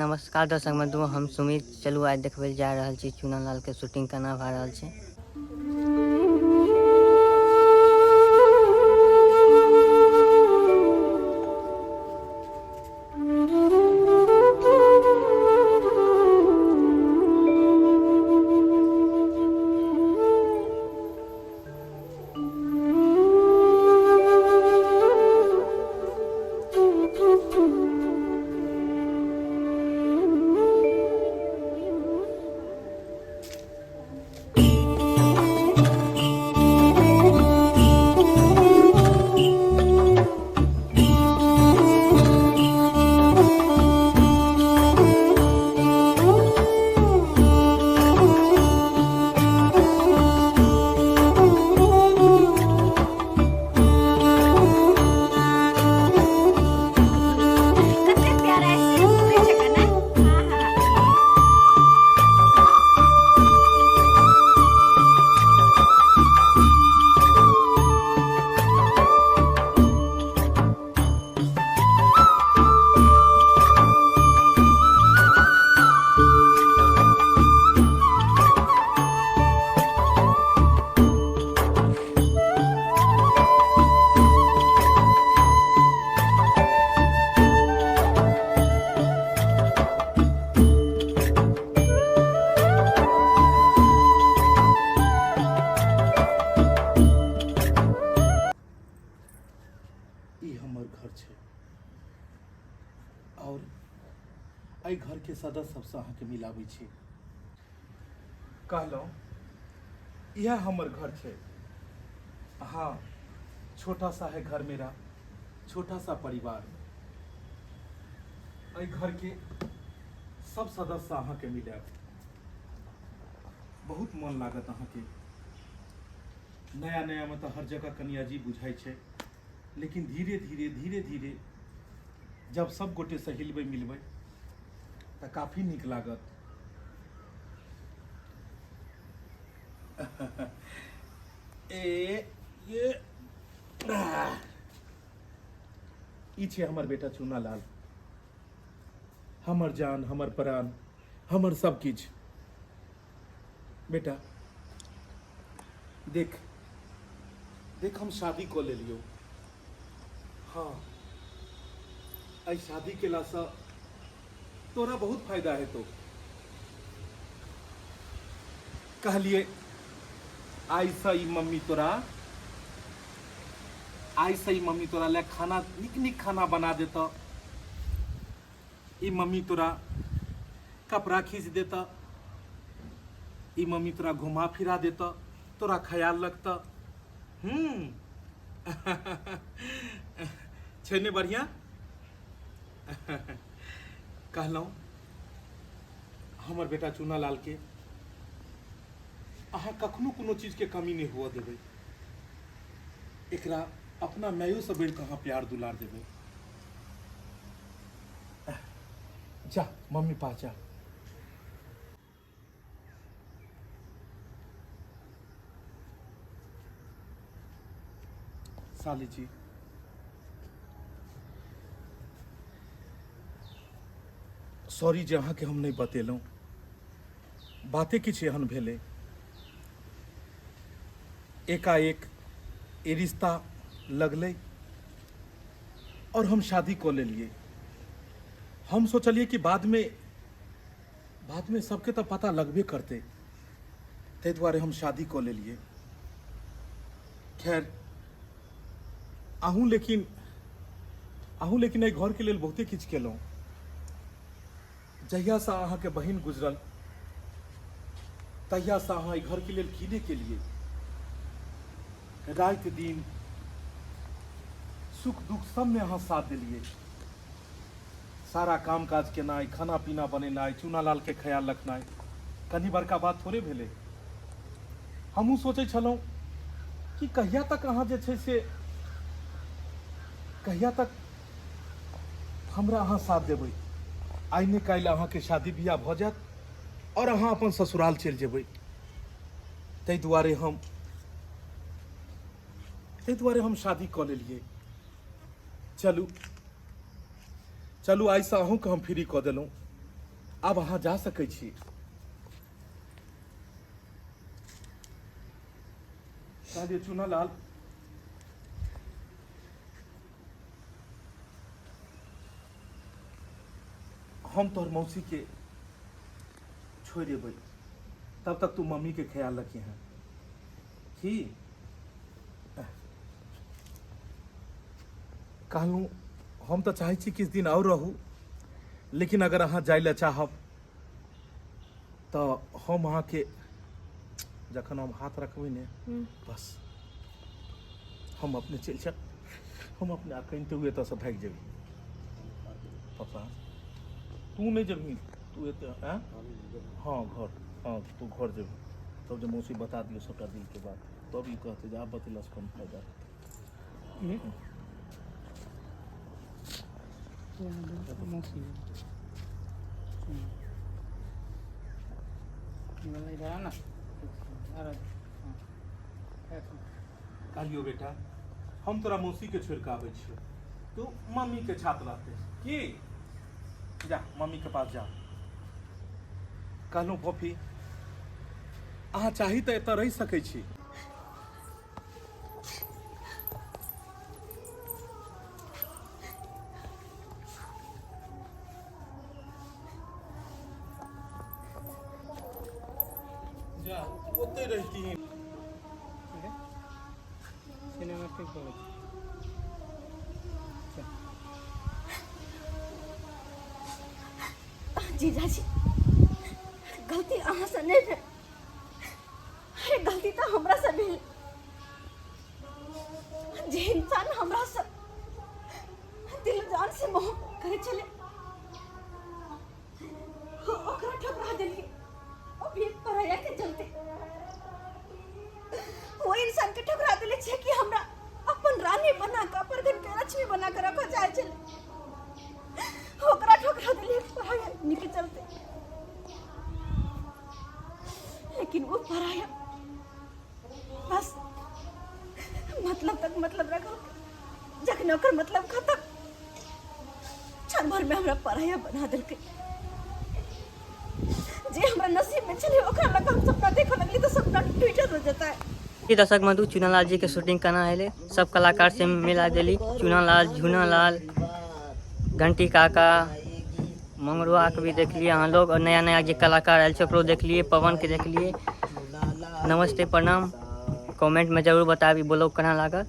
नमस्कार दर्शक बंधु, हम सुमित। चलू आज देखबै जा रहल छी चूनालाल के शूटिंग केना भऽ रहल छै। ई हमर घर छै और एहि घर के सदस्य सबसे अहाँ के मिलाबै छी। कहलहुँ यह हमर घर छै। हाँ, छोटा सा है घर मेरा, छोटा सा परिवार। एहि घर के सब सदस्य अहाँ के मिलाब, बहुत मन लागत अहाँ के। नया नया में तो हर जगह कनी अजीब बुझाई छै, लेकिन धीरे धीरे जब सब गोटे से हिलबै मिलबै तो काफी नीक लागत। ई छै हमर बेटा चूनालाल, हमर जान, हमर प्राण, हमर सब किछ। बेटा देख देख, हम शादी को ले लियो। हाँ, आई शादी के लासा तोरा बहुत फायदा है। तो कहलिए आई सही मम्मी तोरा ले खाना निक निक खाना बना देता। ई मम्मी तोरा कपड़ा खींच देता। ई मम्मी तोरा घुमा फिरा देता, तोरा ख्याल रखता। छै ने बढ़िया। कहलहुँ हमर बेटा चूनालाल के अहाँ कखनो कोनो चीज के कमी नहीं हुआ देबै। एकरा अपना मायो से बढ़ के अहाँ प्यार दुलार देबै। जा मम्मी पास जा। साली जी, सॉरी जे अहाँ के हम नहीं बतेलहुँ। बाते किछ एहन भेलै, एकाएक ये रिश्ता लगलै और हम शादी को लेलिए। हम सोचलिए कि बाद में सबके तो पता लगबे करते, ताहि दुआरे हम शादी को लेलिए। खैर अहूँ लेकिन एहि घर के लेल बहुते किछ केलहुँ। जहिया से अहाँ के बहिन गुजरल तहिया से अहाँ एहि घर के लेल कीने के लिए रात दिन सुख दुख सब में अहाँ साथ दिलिए। सारा काम काज केनाइ, खाना पीना बनेनाइ, चूनालाल के ख्याल रखनाइ कनी बड़का बात थोड़े भेलै। हमहूँ सोचै छलहुँ कि कहिया तक अहाँ जे छै से कहिया तक हमरा अहाँ साथ देबै। आइ ने काल्हि अहाँ के शादी बियाह भऽ जायत और अहाँ अपन ससुराल चलि जेबै। ताहि दुआरे हम शादी कऽ लेलियै। चलू आइ से अहूँ के हम फ्री कऽ देलहुँ। आब अहाँ जा सकै छी। कहलिए चुनालाल, हम तोहर मौसी के छोड़ देबै, तब तक तू मम्मी के ख्याल रखिए हैं कि कहलूँ हम तो चाहे छी किछु दिन और रहू, लेकिन अगर अहाँ जाय लए चाहब तो हम अहाँ के जखन हम हाथ रखबै ने बस हम अपने चल जाब, हम अपने कहिते हुए तो से भाग जेबी। पापा तू नहीं जबी, तू एते हाँ घर, हाँ तू घर जेबी, तब जब मौसी बता दियो सबटा दिन के बाद, तब ई कहते जे आप बतेला से कम फायदा। कहलियो बेटा, हम तोरा मौसी के छोड़ के आबै छियो, तू मम्मी के छात रहते की जा, मम्मी के पास जा। कहलूँ पॉपी अहाँ चाही तो एतऽ रहि सकै छी। जा ओते रहती हैं। जीजाजी गलती अहाँ से नहीं है, अरे गलती तो हमरा से भेल। जे इंसान हमरा से दिल जान से मोह करे चले ओकरा ठकरा देली, ओ भी पराया के चलते वो इंसान के ठकरा देले छे कि हमरा अपन रानी बना के, अपन घर के लक्ष्मी बना के रखो चाहे चले, ओकरा ठकरा देली पराया निके चलते। लेकिन वो पराया बस मतलब तक मतलब रखो, जखन ओकर मतलब खत्म क्षण भर में हमरा पराया बना देलकै। जे हमरा नसीब में चले ओकरा लग हम सपना देखो लगली तो सपना टूट जाता है। दर्शक बंधु, चुनालाल जी के शूटिंग करना है, सब कलाकार से मिला दिली। चुनालाल, झूनालाल, घंटी काका, मंगरुआ के भी देख लिए अहाँ लोग, और नया नया जो कलाकार आयल ओकरो देख लिए, पवन के देख लिए। नमस्ते प्रणाम, कमेंट में जरूर बताबी ब्लॉग केना लागल।